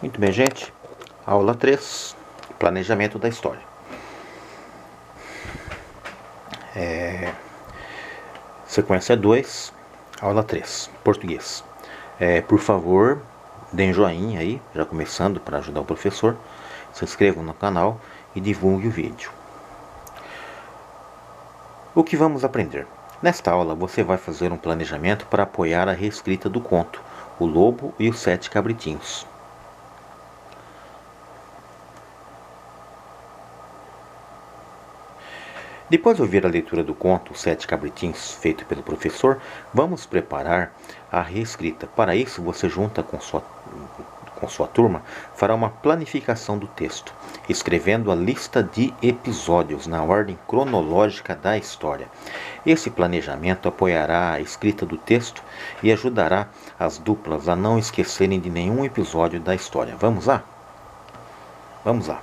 Muito bem, gente. Aula 3, planejamento da história. Sequência 2, aula 3, português. Por favor, deem joinha aí, já começando para ajudar o professor. Se inscrevam no canal e divulgue o vídeo. O que vamos aprender? Nesta aula você vai fazer um planejamento para apoiar a reescrita do conto O Lobo e os Sete Cabritinhos. Depois de ouvir a leitura do conto Os Sete Cabritinhos, feito pelo professor, vamos preparar a reescrita. Para isso, você junta com sua turma, fará uma planificação do texto, escrevendo a lista de episódios na ordem cronológica da história. Esse planejamento apoiará a escrita do texto e ajudará as duplas a não esquecerem de nenhum episódio da história. Vamos lá? Vamos lá.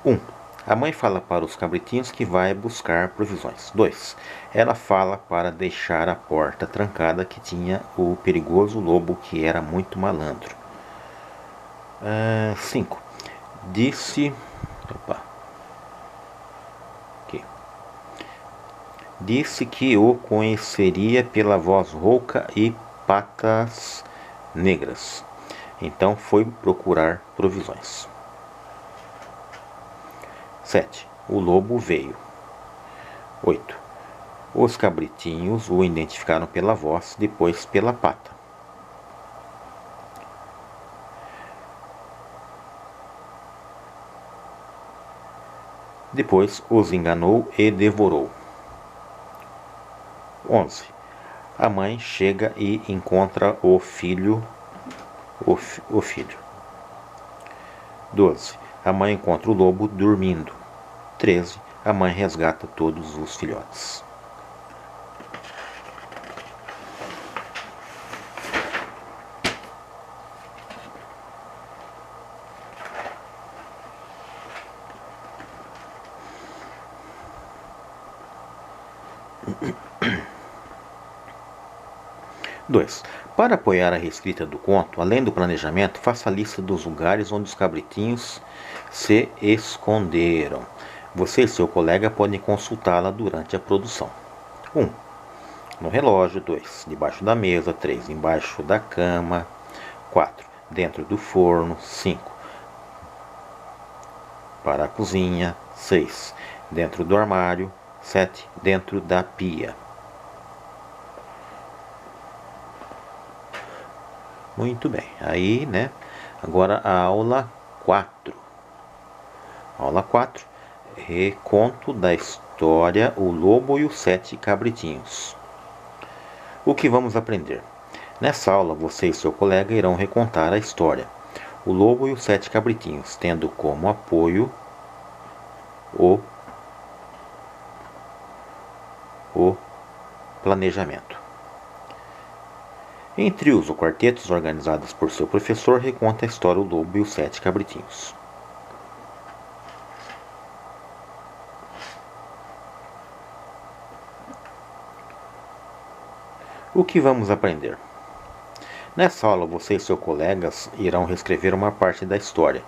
1. A mãe fala para os cabritinhos que vai buscar provisões. 2. Ela fala para deixar a porta trancada que tinha o perigoso lobo que era muito malandro. 5. Disse que o conheceria pela voz rouca e patas negras. Então foi procurar provisões. 7. O lobo veio. 8. Os cabritinhos o identificaram pela voz, depois pela pata. Depois os enganou e devorou. 11. A mãe chega e encontra o filho. 12. A mãe encontra o lobo dormindo. 13. A mãe resgata todos os filhotes. Para apoiar a reescrita do conto, além do planejamento, faça a lista dos lugares onde os cabritinhos se esconderam. Você e seu colega podem consultá-la durante a produção. 1. No relógio. 2. Debaixo da mesa. 3. Embaixo da cama. 4. Dentro do forno. 5. Para a cozinha. 6. Dentro do armário. 7. Dentro da pia. Muito bem. Aí, né? Agora a aula 4. Aula 4. Reconto da história O Lobo e os Sete Cabritinhos. O que vamos aprender? Nessa aula, você e seu colega irão recontar a história O Lobo e os Sete Cabritinhos, tendo como apoio o planejamento. Em trios ou quartetos organizados por seu professor, reconta a história O Lobo e os Sete Cabritinhos. O que vamos aprender? Nessa aula, você e seus colegas irão reescrever uma parte da história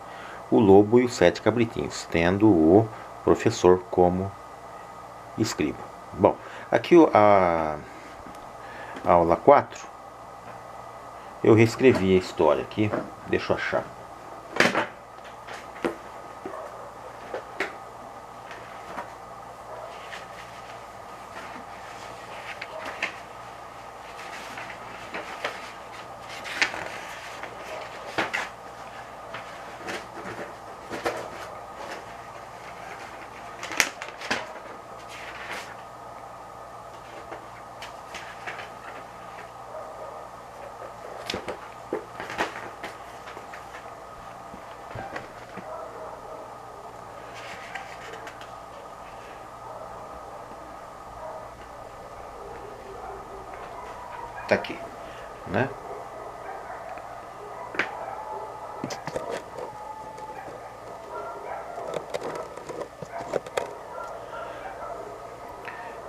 O Lobo e os Sete Cabritinhos, tendo o professor como escriba. Bom, aqui a aula 4, eu reescrevi a história aqui, deixa eu achar. Tá aqui, né?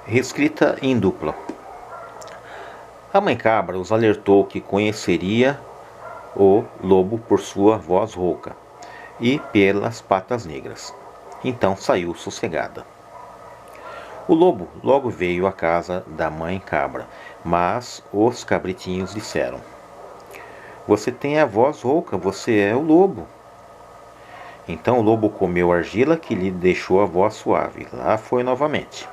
Reescrita em dupla. A mãe cabra os alertou que conheceria o lobo por sua voz rouca e pelas patas negras. Então saiu sossegada. O lobo logo veio à casa da mãe cabra, mas os cabritinhos disseram: Você tem a voz rouca, você é o lobo. Então o lobo comeu argila que lhe deixou a voz suave. Lá foi novamente.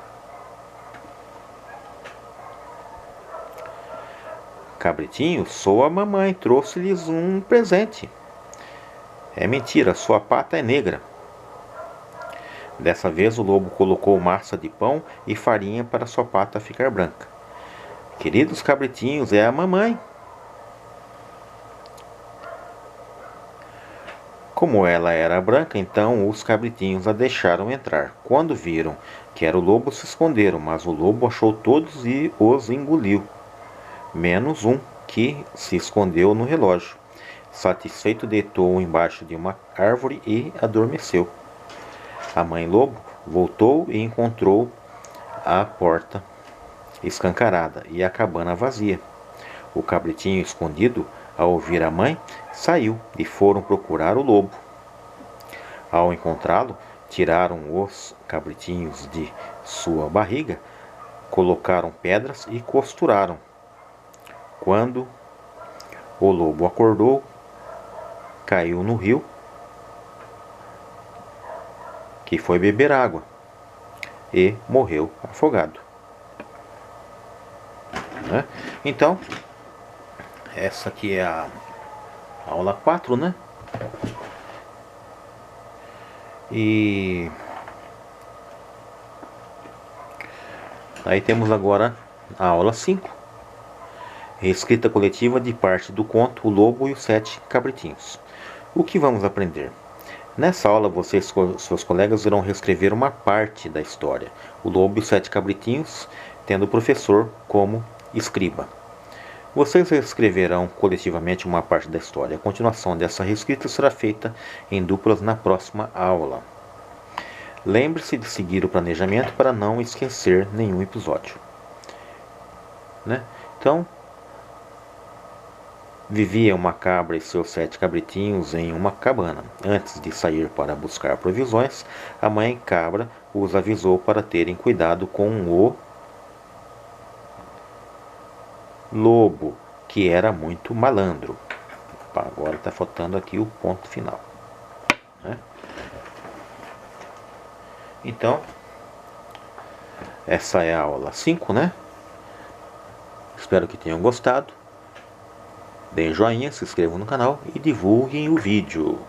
Cabritinho, sou a mamãe, trouxe-lhes um presente. É mentira, sua pata é negra. Dessa vez o lobo colocou massa de pão e farinha para sua pata ficar branca. Queridos cabritinhos, é a mamãe. Como ela era branca, então os cabritinhos a deixaram entrar. Quando viram que era o lobo, se esconderam, mas o lobo achou todos e os engoliu, menos um, que se escondeu no relógio. Satisfeito, deitou embaixo de uma árvore e adormeceu. A mãe lobo voltou e encontrou a porta escancarada e a cabana vazia. O cabritinho escondido, ao ouvir a mãe, saiu e foram procurar o lobo. Ao encontrá-lo, tiraram os cabritinhos de sua barriga, colocaram pedras e costuraram. Quando o lobo acordou, caiu no rio, que foi beber água, e morreu afogado. Então, essa aqui é a aula 4, né? E aí temos agora a aula 5, reescrita coletiva de parte do conto O Lobo e os Sete Cabritinhos. O que vamos aprender? Nessa aula, você e seus colegas irão reescrever uma parte da história, O Lobo e os Sete Cabritinhos, tendo o professor como escriba. Vocês reescreverão coletivamente uma parte da história. A continuação dessa reescrita será feita em duplas na próxima aula. Lembre-se de seguir o planejamento para não esquecer nenhum episódio. Então, vivia uma cabra e seus 7 cabritinhos em uma cabana. Antes de sair para buscar provisões, a mãe cabra os avisou para terem cuidado com o lobo, que era muito malandro. Opa, agora está faltando aqui o ponto final. Então, essa é a aula 5, né? Espero que tenham gostado. Deem joinha, se inscrevam no canal e divulguem o vídeo.